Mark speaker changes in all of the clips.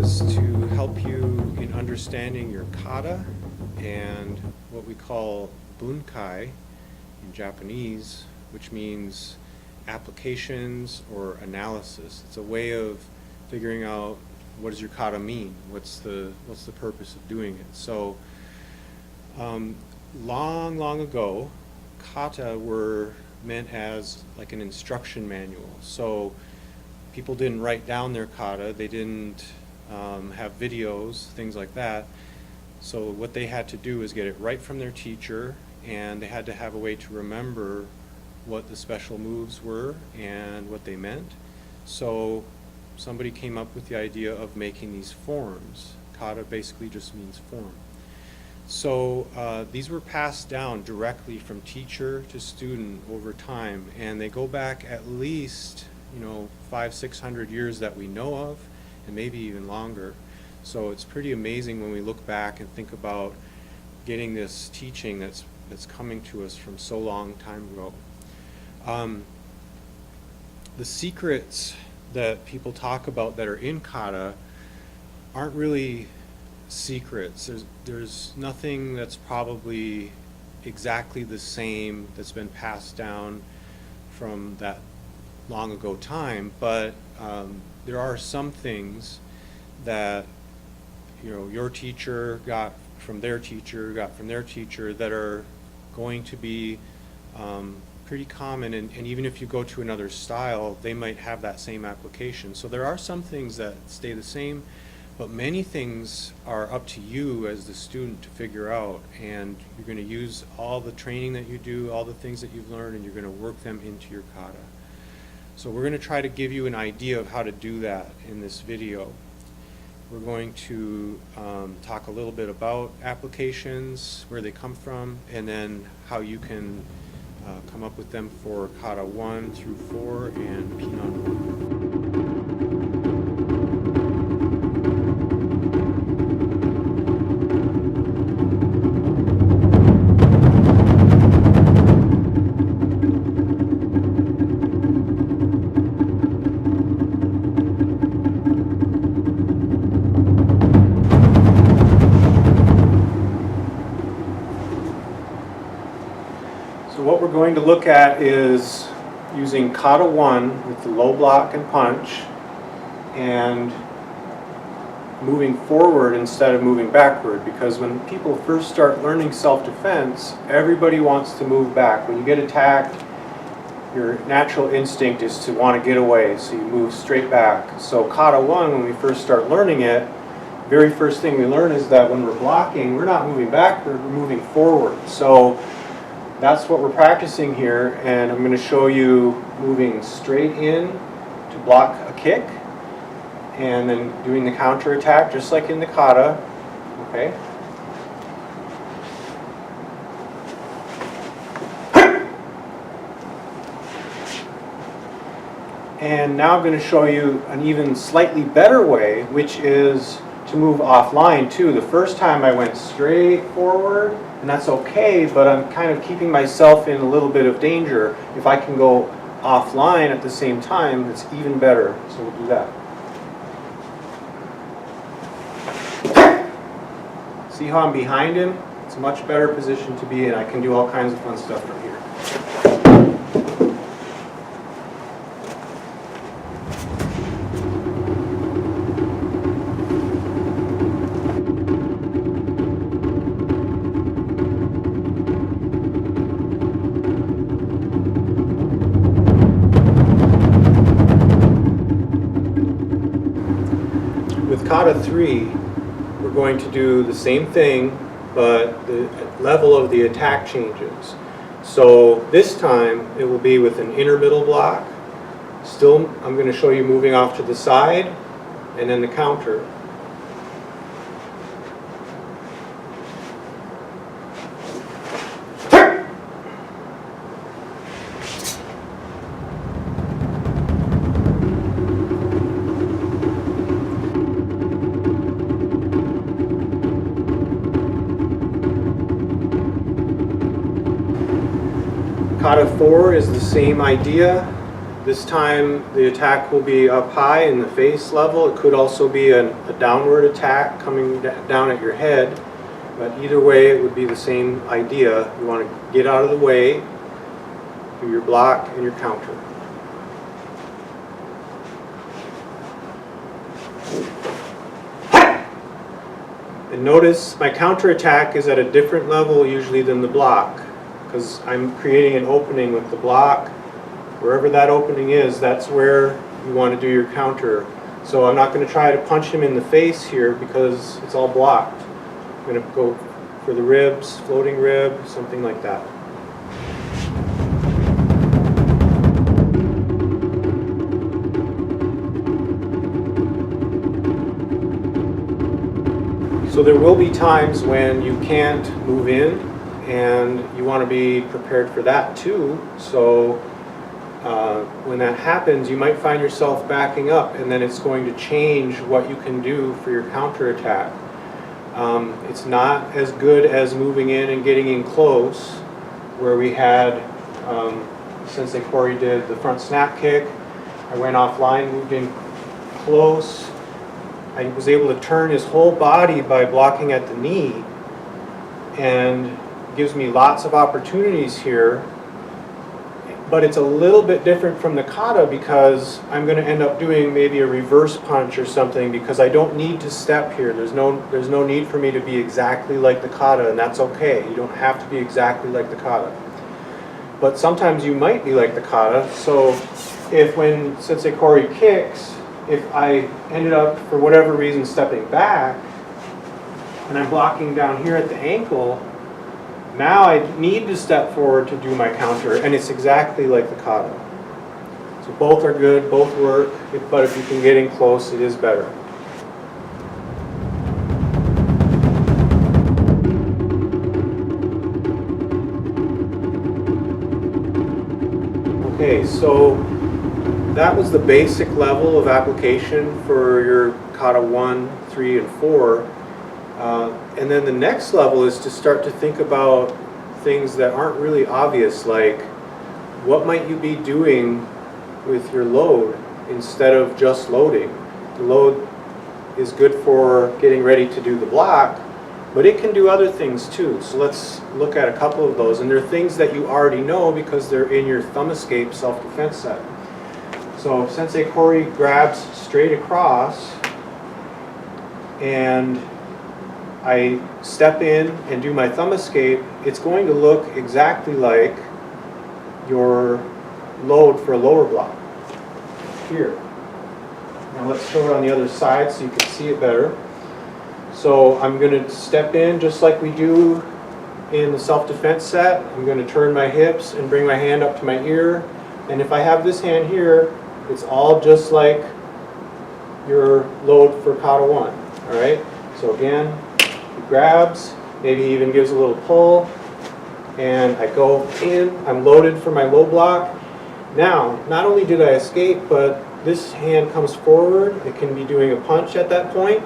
Speaker 1: is to help you in understanding your kata and what we call bunkai in Japanese, which means applications or analysis. It's a way of figuring out what does your kata mean, what's the purpose of doing it. So long ago, kata were meant as like an instruction manual. So people didn't write down their kata, they didn't have videos, things like that. So what they had to do is get it right from their teacher, and they had to have a way to remember what the special moves were and what they meant. So somebody came up with the idea of making these forms. Kata basically just means form. So these were passed down directly from teacher to student over time, and they go back at least 500-600 years that we know of, and maybe even longer. So it's pretty amazing when we look back and think about getting this teaching that's coming to us from so long time ago. The secrets that people talk about that are in kata aren't really secrets. There's nothing that's probably exactly the same that's been passed down from that long ago time, but there are some things that your teacher got from their teacher, that are going to be pretty common, and even if you go to another style, they might have that same application. So there are some things that stay the same, but many things are up to you as the student to figure out, and you're going to use all the training that you do, all the things that you've learned, and you're going to work them into your kata. So we're going to try to give you an idea of how to do that in this video. We're going to talk a little bit about applications, where they come from, and then how you can come up with them for kata 1 through 4 and Pinan 1. What we're going to look at is using kata 1 with the low block and punch, and moving forward instead of moving backward, because when people first start learning self-defense, everybody wants to move back. When you get attacked, your natural instinct is to want to get away, so you move straight back. So kata 1, when we first start learning it, very first thing we learn is that when we're blocking, we're not moving backward, we're moving forward. So that's what we're practicing here, and I'm going to show you moving straight in to block a kick, and then doing the counter attack just like in the kata. Okay. And now I'm going to show you an even slightly better way, which is to move offline too. The first time I went straight forward, and that's okay, but I'm kind of keeping myself in a little bit of danger. If I can go offline at the same time, it's even better. So we'll do that. See how I'm behind him? It's a much better position to be in. I can do all kinds of fun stuff from here. Kata 3, we're going to do the same thing, but the level of the attack changes. So this time it will be with an inner middle block. Still, I'm going to show you moving off to the side, and then the counter. Kata 4 is the same idea. This time the attack will be up high in the face level. It could also be a downward attack coming down at your head, but either way it would be the same idea. You want to get out of the way, do your block and your counter. And notice my counter attack is at a different level usually than the block, because I'm creating an opening with the block. Wherever that opening is, that's where you want to do your counter. So I'm not going to try to punch him in the face here because it's all blocked. I'm going to go for the ribs, floating rib, something like that. So there will be times when you can't move in, and you want to be prepared for that too. So when that happens, you might find yourself backing up, and then it's going to change what you can do for your counterattack. It's not as good as moving in and getting in close, where we had Sensei Corey did the front snap kick. I went offline, moved in close. I was able to turn his whole body by blocking at the knee, and gives me lots of opportunities here. But it's a little bit different from the kata because I'm going to end up doing maybe a reverse punch or something, because I don't need to step here. There's no need for me to be exactly like the kata, and that's okay. You don't have to be exactly like the kata. But sometimes you might be like the kata. So if when Sensei Corey kicks, if I ended up for whatever reason stepping back and I'm blocking down here at the ankle, now I need to step forward to do my counter, and it's exactly like the kata. So both are good, both work, but if you can get in close, it is better. Okay, so that was the basic level of application for your kata 1, 3, and 4. And then the next level is to start to think about things that aren't really obvious, like what might you be doing with your load instead of just loading. The load is good for getting ready to do the block, but it can do other things too. So let's look at a couple of those. And they're things that you already know because they're in your thumb escape self-defense set. So if Sensei Corey grabs straight across and I step in and do my thumb escape, it's going to look exactly like your load for a lower block here. Now let's show it on the other side so you can see it better. So I'm going to step in just like we do in the self-defense set. I'm going to turn my hips and bring my hand up to my ear. And if I have this hand here, it's all just like your load for kata 1. All right. So again, he grabs, maybe he even gives a little pull, and I go in. I'm loaded for my low block. Now, not only did I escape, but this hand comes forward. It can be doing a punch at that point,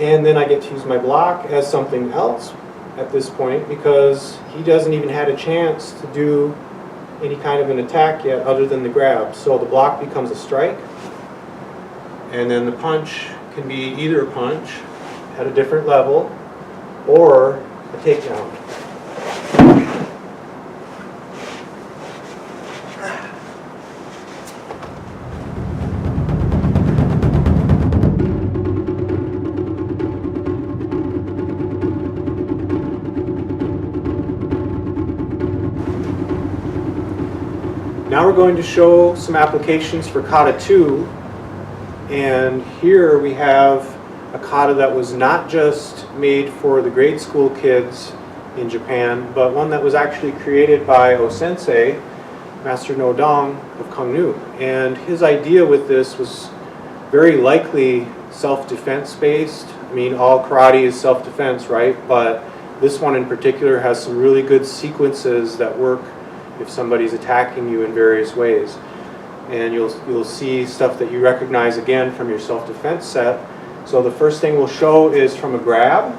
Speaker 1: and then I get to use my block as something else at this point because he doesn't even had a chance to do any kind of an attack yet other than the grab. So the block becomes a strike, and then the punch can be either a punch at a different level or a takedown. Now we're going to show some applications for kata 2, and here we have a kata that was not just made for the grade school kids in Japan, but one that was actually created by O-sensei, Master No Dong of Cuong. And his idea with this was very likely self-defense based. I mean, all karate is self-defense, right? But this one in particular has some really good sequences that work if somebody's attacking you in various ways. And you'll see stuff that you recognize again from your self-defense set. So the first thing we'll show is from a grab.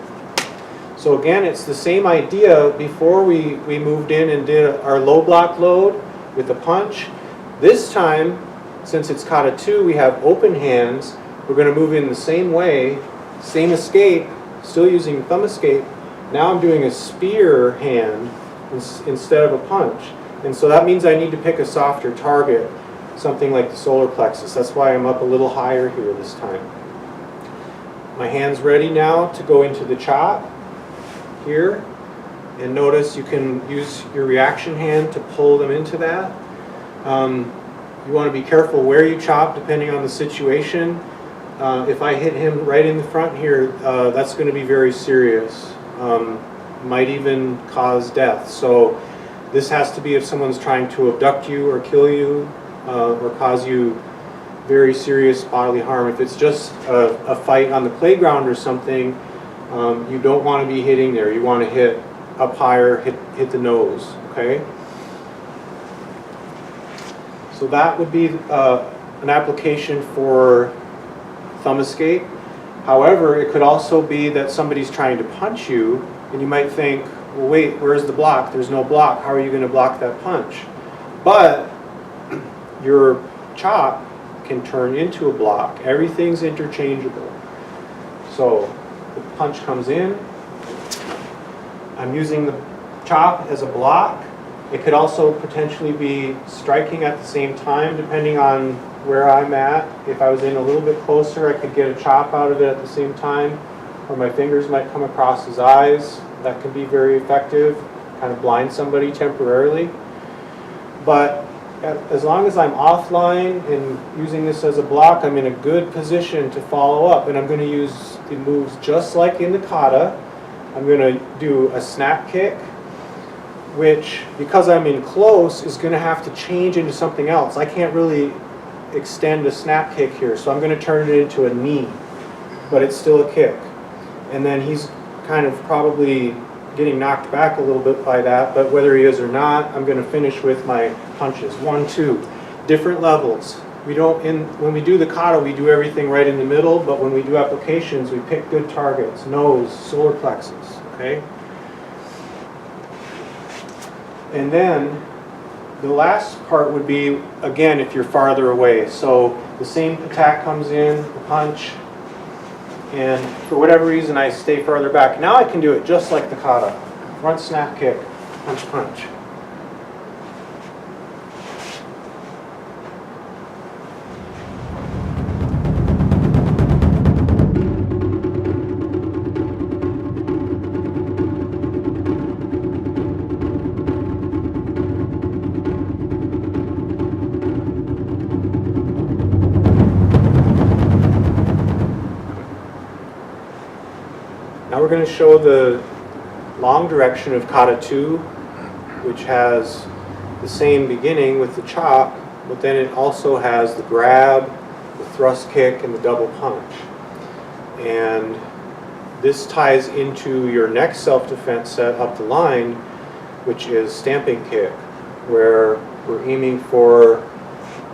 Speaker 1: So again, it's the same idea. Before we moved in and did our low block load with a punch. This time, since it's Kata 2, we have open hands. We're going to move in the same way, same escape, still using thumb escape. Now I'm doing a spear hand instead of a punch. And so that means I need to pick a softer target, something like the solar plexus. That's why I'm up a little higher here this time. My hand's ready now to go into the chop here. And notice you can use your reaction hand to pull them into that. You want to be careful where you chop depending on the situation. If I hit him right in the front here, that's going to be very serious. Might even cause death. So this has to be if someone's trying to abduct you or kill you or cause you very serious bodily harm. If it's just a fight on the playground or something, you don't want to be hitting there. You want to hit up higher, hit the nose, okay? So that would be an application for thumb escape. However, it could also be that somebody's trying to punch you, and you might think, well, wait, where's the block? There's no block. How are you going to block that punch? But your chop can turn into a block. Everything's interchangeable. So the punch comes in. I'm using the chop as a block. It could also potentially be striking at the same time, depending on where I'm at. If I was in a little bit closer, I could get a chop out of it at the same time, or my fingers might come across his eyes. That can be very effective, kind of blind somebody temporarily. But as long as I'm offline and using this as a block, I'm in a good position to follow up. And I'm going to use the moves just like in the kata. I'm going to do a snap kick, which, because I'm in close, is going to have to change into something else. I can't really extend a snap kick here, so I'm going to turn it into a knee, but it's still a kick. And then he's kind of probably getting knocked back a little bit by that, but whether he is or not, I'm going to finish with my punches. 1, 2, different levels. When we do the kata, we do everything right in the middle, but when we do applications, we pick good targets, nose, solar plexus, okay? And then the last part would be, again, if you're farther away. So the same attack comes in, the punch, and for whatever reason I stay farther back. Now I can do it just like the kata. Front snap kick, punch, punch. Now we're going to show the long direction of Kata 2, which has the same beginning with the chop, but then it also has the grab, the thrust kick, and the double punch. And this ties into your next self-defense set up the line, which is stamping kick, where we're aiming for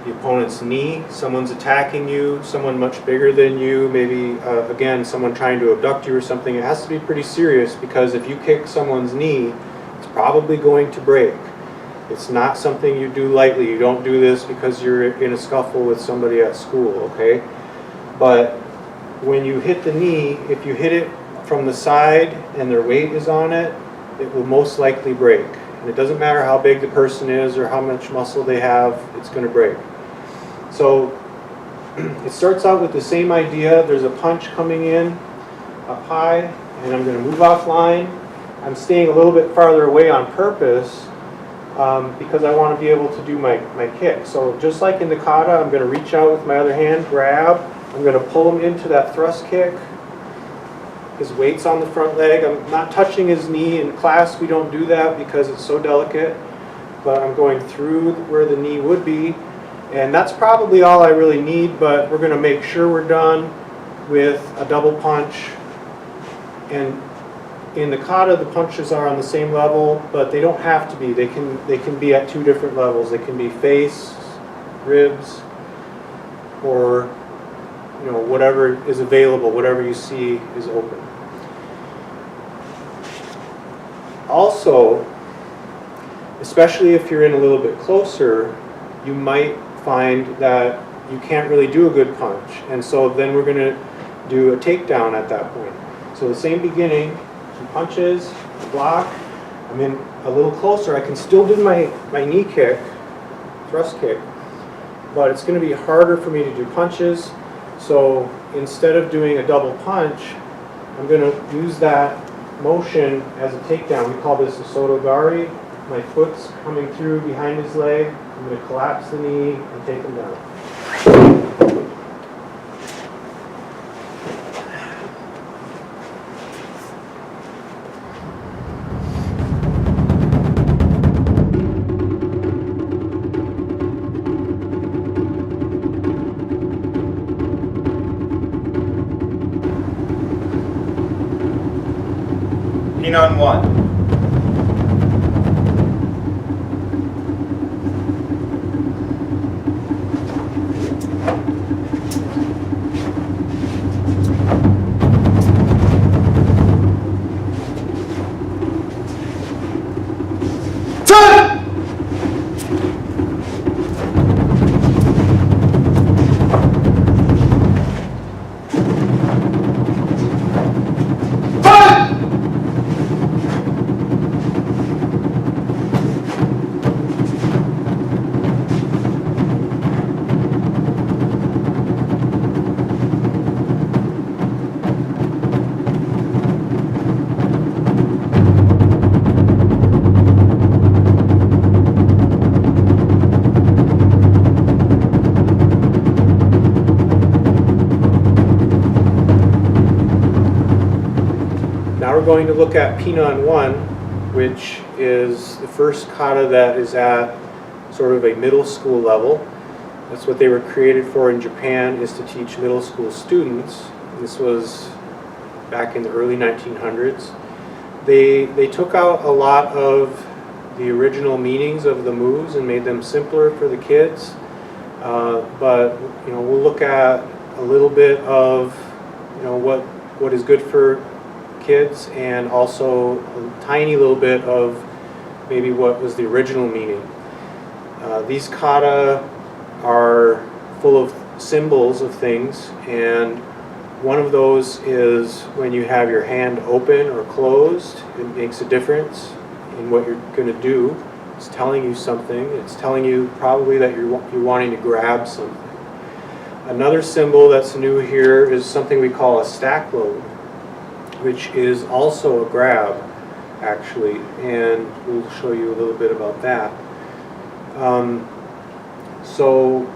Speaker 1: the opponent's knee. Someone's attacking you, someone much bigger than you, maybe again someone trying to abduct you or something. It has to be pretty serious, because if you kick someone's knee, it's probably going to break. It's not something you do lightly. You don't do this because you're in a scuffle with somebody at school, okay? But when you hit the knee, if you hit it from the side and their weight is on it, it will most likely break. And it doesn't matter how big the person is or how much muscle they have, it's going to break. So it starts out with the same idea. There's a punch coming in up high, and I'm going to move offline. I'm staying a little bit farther away on purpose because I want to be able to do my kick. So just like in the kata, I'm going to reach out with my other hand, grab. I'm going to pull him into that thrust kick. His weight's on the front leg. I'm not touching his knee. In class, we don't do that because it's so delicate. But I'm going through where the knee would be. And that's probably all I really need, but we're going to make sure we're done with a double punch. And in the kata, the punches are on the same level, but they don't have to be. They can be at 2 different levels. They can be face, ribs, or whatever is available, whatever you see is open. Also, especially if you're in a little bit closer, you might find that you can't really do a good punch. And so then we're going to do a takedown at that point. So the same beginning, he punches, block, I'm in a little closer. I can still do my knee kick, thrust kick, but it's going to be harder for me to do punches. So instead of doing a double punch, I'm going to use that motion as a takedown. We call this a sotogari. My foot's coming through behind his leg. I'm going to collapse the knee and take him down.
Speaker 2: Pinon 1.
Speaker 1: Now we're going to look at Pinon 1, which is the first kata that is at sort of a middle school level. That's what they were created for in Japan, is to teach middle school students. This was back in the early 1900s. They took out a lot of the original meanings of the moves and made them simpler for the kids. But we'll look at a little bit of what is good for kids, and also a tiny little bit of maybe what was the original meaning. These kata are full of symbols of things, and one of those is when you have your hand open or closed. It makes a difference in what you're going to do. It's telling you something. It's telling you probably that you're wanting to grab something. Another symbol that's new here is something we call a stack load, which is also a grab, actually, and we'll show you a little bit about that. So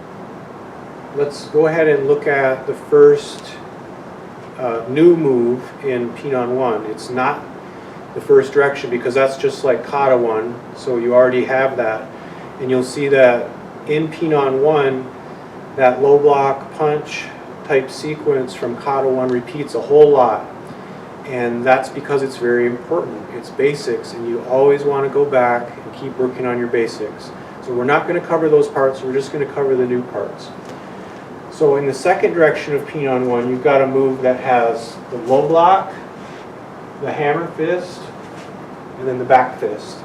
Speaker 1: let's go ahead and look at the first new move in Pinon 1. It's not the first direction because that's just like Kata 1, so you already have that. And you'll see that in Pinon 1, that low block punch type sequence from Kata 1 repeats a whole lot. And that's because it's very important. It's basics, and you always want to go back and keep working on your basics. So we're not going to cover those parts, we're just going to cover the new parts. So in the second direction of Pinon 1, you've got a move that has the low block, the hammer fist, and then the back fist.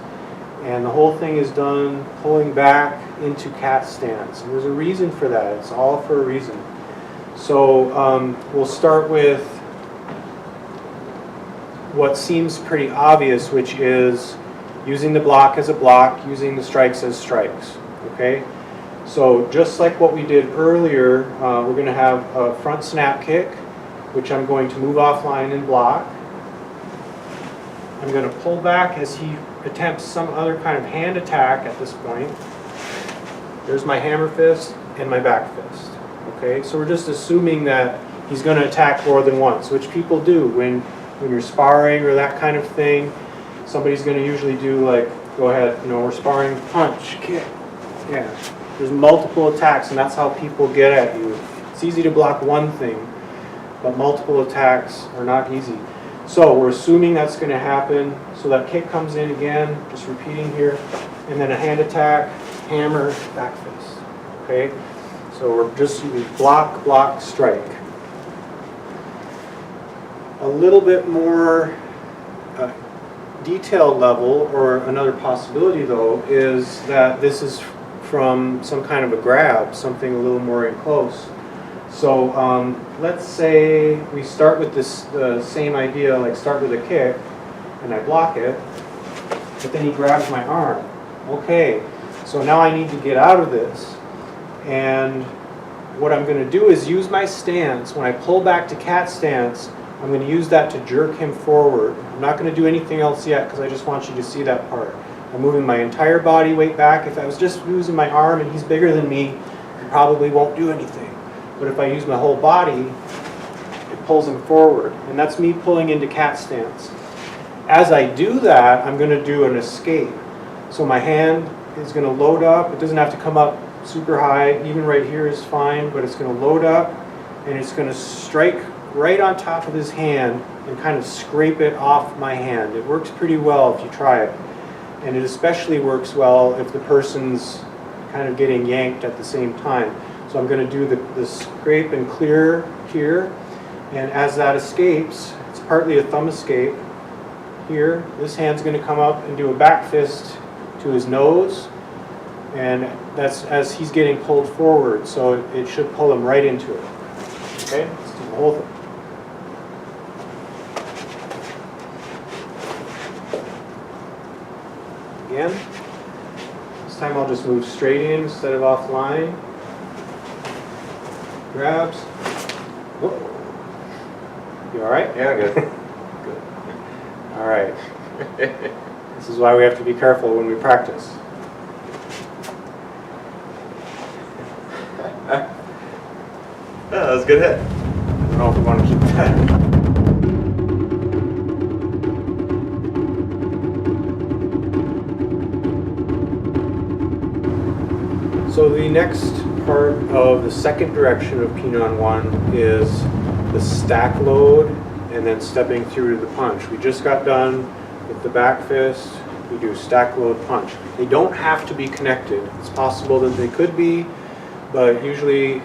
Speaker 1: And the whole thing is done pulling back into cat stance. And there's a reason for that. It's all for a reason. So we'll start with what seems pretty obvious, which is using the block as a block, using the strikes as strikes. Okay? So just like what we did earlier, we're going to have a front snap kick, which I'm going to move offline and block. I'm going to pull back as he attempts some other kind of hand attack at this point. There's my hammer fist and my back fist. Okay, so we're just assuming that he's going to attack more than once, which people do when you're sparring or that kind of thing. Somebody's going to usually do, like, go ahead, we're sparring, punch, kick. Yeah, there's multiple attacks, and that's how people get at you. It's easy to block one thing, but multiple attacks are not easy. So we're assuming that's going to happen. So that kick comes in again, just repeating here, and then a hand attack, hammer, back fist. Okay, so we're just using block, block, strike. A little bit more detailed level, or another possibility though, is that this is from some kind of a grab, something a little more in close. So let's say we start with the same idea, like start with a kick, and I block it, but then he grabs my arm. Okay, so now I need to get out of this, and what I'm going to do is use my stance. When I pull back to cat stance, I'm going to use that to jerk him forward. I'm not going to do anything else yet because I just want you to see that part. I'm moving my entire body weight back. If I was just using my arm and he's bigger than me, I probably won't do anything. But if I use my whole body, it pulls him forward. And that's me pulling into cat stance. As I do that, I'm going to do an escape. So my hand is going to load up. It doesn't have to come up super high. Even right here is fine, but it's going to load up and it's going to strike right on top of his hand and kind of scrape it off my hand. It works pretty well if you try it. And it especially works well if the person's kind of getting yanked at the same time. So I'm going to do the scrape and clear here. And as that escapes, it's partly a thumb escape. Here, this hand's going to come up and do a back fist to his nose. And that's as he's getting pulled forward. So it should pull him right into it. Okay, let's do the whole thing. Again. This time I'll just move straight in instead of offline. Grabs. Whoop. You all right?
Speaker 2: Yeah, good.
Speaker 1: Good. All right. This is why we have to be careful when we practice.
Speaker 2: Yeah, that was a good hit.
Speaker 1: I don't know if we want to keep that. So the next part of the second direction of Pinon 1 is the stack load and then stepping through to the punch. We just got done with the back fist. We do stack load punch. They don't have to be connected. It's possible that they could be, but usually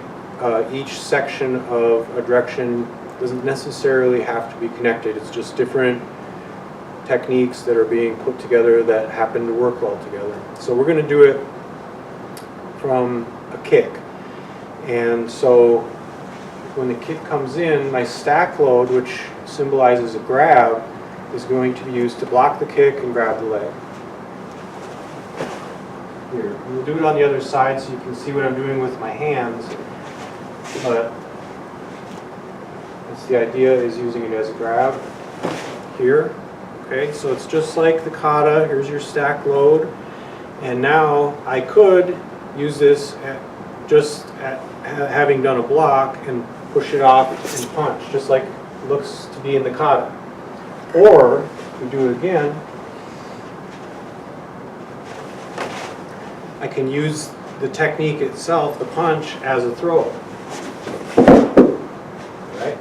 Speaker 1: each section of a direction doesn't necessarily have to be connected. It's just different techniques that are being put together that happen to work well together. So we're going to do it from a kick. And so when the kick comes in, my stack load, which symbolizes a grab, is going to be used to block the kick and grab the leg. Here, we'll do it on the other side so you can see what I'm doing with my hands. But that's the idea, is using it as a grab here. Okay, so it's just like the kata. Here's your stack load. And now I could use this at having done a block and push it off and punch, just like it looks to be in the kata. Or, if we do it again, I can use the technique itself, the punch, as a throw. Right?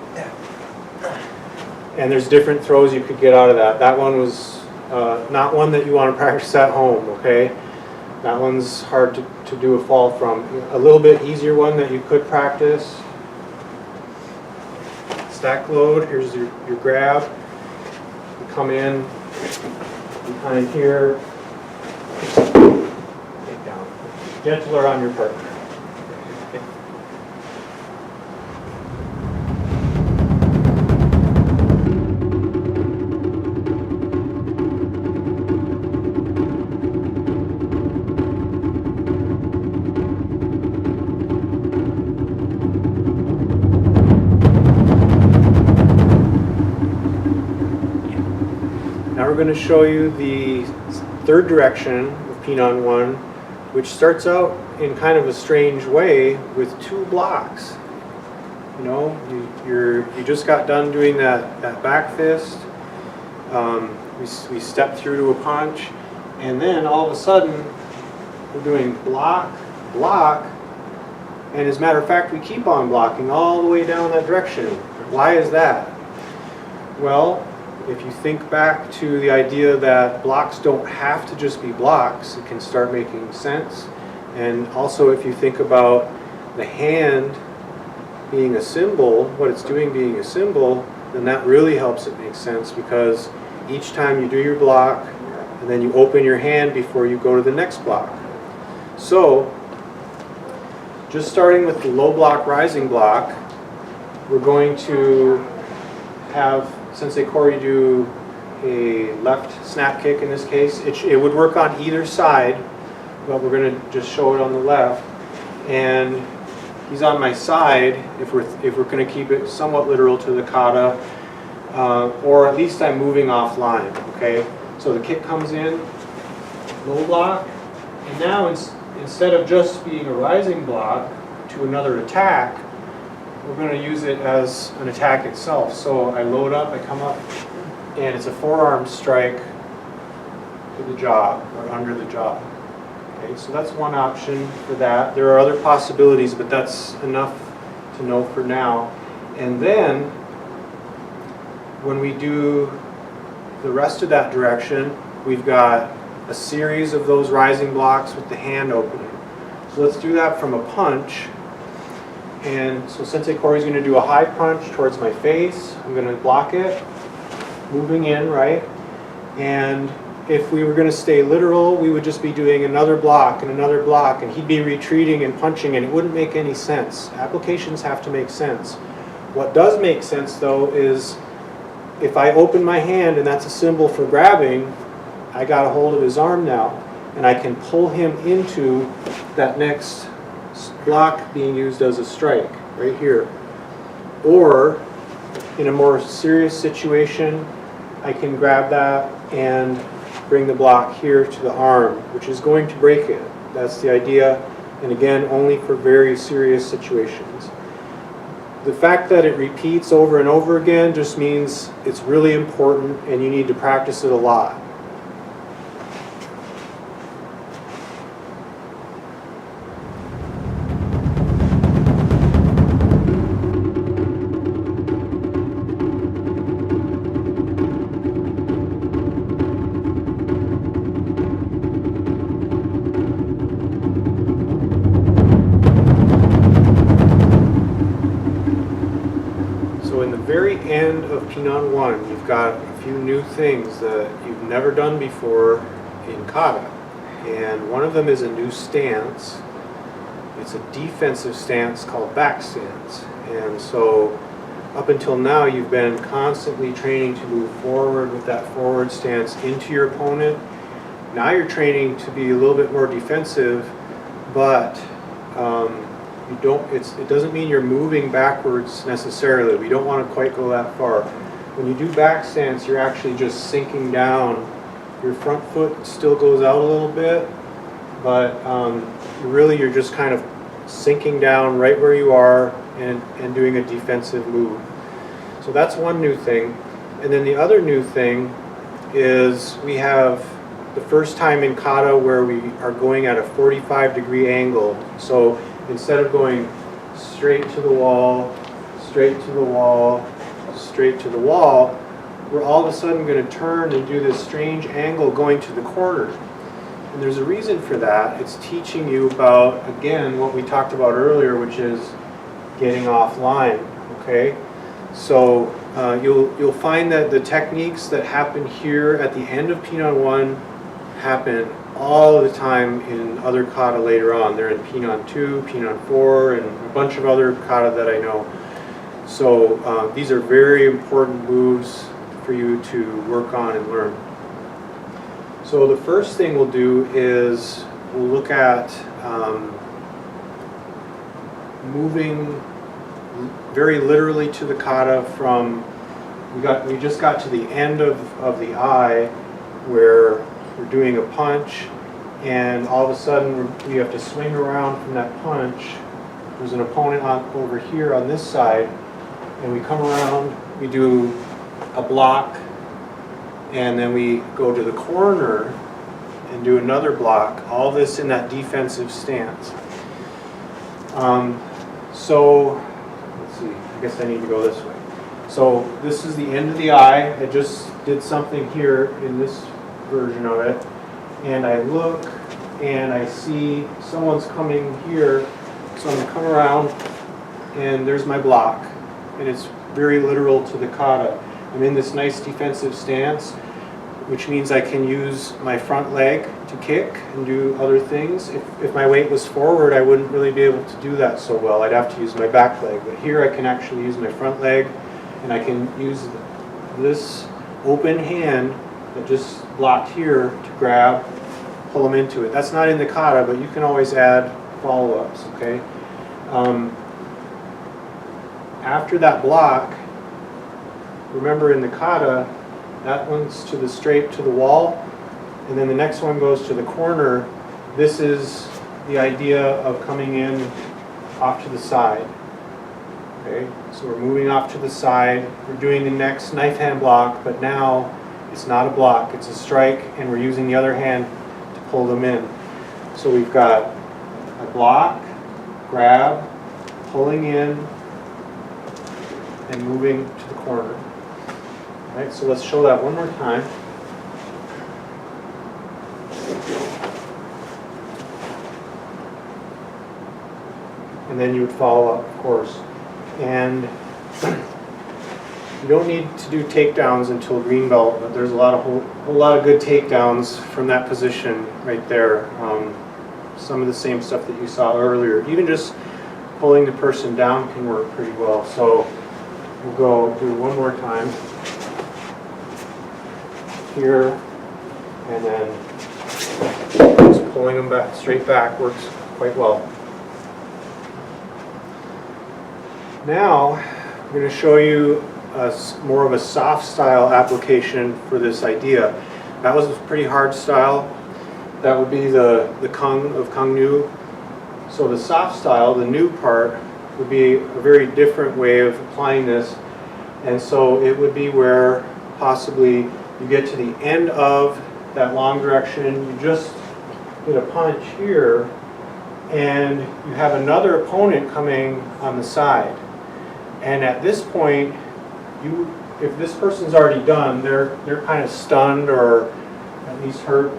Speaker 1: And there's different throws you could get out of that. That one was not one that you want to practice at home, okay? That one's hard to do a fall from. A little bit easier one that you could practice. Stack load, here's your grab. You come in behind here, take down. Gentler on your partner. Now we're going to show you the third direction of Pinon 1, which starts out in kind of a strange way with two blocks. You know, you just got done doing that back fist. We step through to a punch, and then all of a sudden we're doing block, block, and as a matter of fact we keep on blocking all the way down that direction. Why is that? Well, if you think back to the idea that blocks don't have to just be blocks, it can start making sense. And also if you think about the hand being a symbol, what it's doing being a symbol, then that really helps it make sense, because each time you do your block and then you open your hand before you go to the next block. So, just starting with the low block, rising block, we're going to have Sensei Corey do a left snap kick in this case. It would work on either side, but we're going to just show it on the left. And he's on my side if we're going to keep it somewhat literal to the kata, or at least I'm moving offline. Okay, so the kick comes in, low block, and now instead of just being a rising block to another attack, we're going to use it as an attack itself. So I load up, I come up, and it's a forearm strike to the jaw or under the jaw. Okay, so that's one option for that. There are other possibilities, but that's enough to know for now. And then when we do the rest of that direction, we've got a series of those rising blocks with the hand opening. So let's do that from a punch. And so Sensei Corey's going to do a high punch towards my face. I'm going to block it, moving in, right? And if we were going to stay literal, we would just be doing another block, and he'd be retreating and punching, and it wouldn't make any sense. Applications have to make sense. What does make sense, though, is if I open my hand and that's a symbol for grabbing, I got a hold of his arm now, and I can pull him into that next block being used as a strike, right here. Or, in a more serious situation, I can grab that and bring the block here to the arm, which is going to break it. That's the idea, and again, only for very serious situations. The fact that it repeats over and over again just means it's really important and you need to practice it a lot. Very end of Pinan 1, you've got a few new things that you've never done before in Kata. And one of them is a new stance. It's a defensive stance called back stance. And so up until now you've been constantly training to move forward with that forward stance into your opponent. Now you're training to be a little bit more defensive, but it doesn't mean you're moving backwards necessarily. We don't want to quite go that far. When you do back stance, you're actually just sinking down. Your front foot still goes out a little bit, but really you're just kind of sinking down right where you are and doing a defensive move. So that's one new thing. And then the other new thing is we have the first time in Kata where we are going at a 45-degree angle. So instead of going straight to the wall, straight to the wall, straight to the wall, we're all of a sudden going to turn and do this strange angle going to the corner. And there's a reason for that. It's teaching you about, again, what we talked about earlier, which is getting offline, okay? So you'll find that the techniques that happen here at the end of Pinan 1 happen all the time in other kata later on. They're in Pinan 2, Pinan 4, and a bunch of other kata that I know. So these are very important moves for you to work on and learn. So the first thing we'll do is we'll look at moving very literally to the kata from, we just got to the end of the eye where we're doing a punch, and all of a sudden we have to swing around from that punch. There's an opponent over here on this side, and we come around, we do a block, and then we go to the corner and do another block, all this in that defensive stance. So, let's see, I guess I need to go this way. So this is the end of the eye. I just did something here in this version of it, and I look and I see someone's coming here, so I'm going to come around and there's my block, and it's very literal to the kata. I'm in this nice defensive stance. which means I can use my front leg to kick and do other things. If my weight was forward, I wouldn't really be able to do that so well. I'd have to use my back leg. But here I can actually use my front leg, and I can use this open hand that just blocked here to grab, pull them into it. That's not in the kata, but you can always add follow-ups, okay? After that block, remember in the kata, that one's to the straight to the wall, and then the next one goes to the corner. This is the idea of coming in off to the side. Okay, so we're moving off to the side. We're doing the next knife hand block, but now it's not a block, it's a strike, and we're using the other hand to pull them in. So we've got a block, grab, pulling in, and moving to the corner. All right, so let's show that one more time. And then you would follow up, of course. And you don't need to do takedowns until green belt, but there's a whole lot of good takedowns from that position right there. Some of the same stuff that you saw earlier. Even just pulling the person down can work pretty well. So we'll go do one more time. Here, and then just pulling them back, straight back works quite well. Now, I'm going to show you more of a soft style application for this idea. That was a pretty hard style. That would be the Cuong of Cuong Nu. So the soft style, the new part, would be a very different way of applying this. And so it would be where possibly you get to the end of that long direction, you just get a punch here, and you have another opponent coming on the side. And at this point, if this person's already done, they're kind of stunned or at least hurt,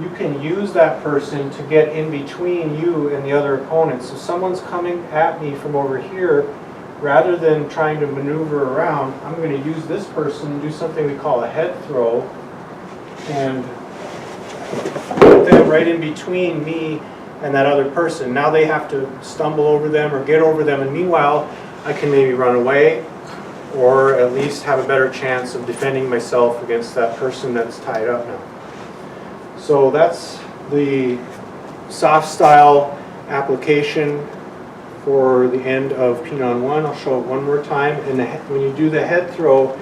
Speaker 1: you can use that person to get in between you and the other opponent. So someone's coming at me from over here, rather than trying to maneuver around, I'm going to use this person and do something we call a head throw and put them right in between me and that other person. Now they have to stumble over them or get over them, and meanwhile I can maybe run away or at least have a better chance of defending myself against that person that's tied up now. So that's the soft style application for the end of Pinon 1. I'll show it one more time. And when you do the head throw,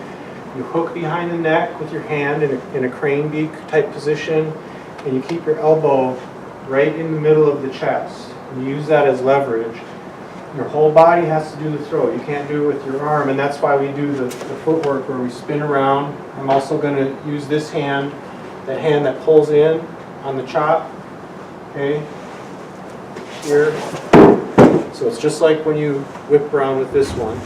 Speaker 1: you hook behind the neck with your hand in a crane beak type position, and you keep your elbow right in the middle of the chest. And you use that as leverage. Your whole body has to do the throw. You can't do it with your arm, and that's why we do the footwork where we spin around. I'm also going to use this hand, that hand that pulls in on the chop. Okay, here. So it's just like when you whip around with this one.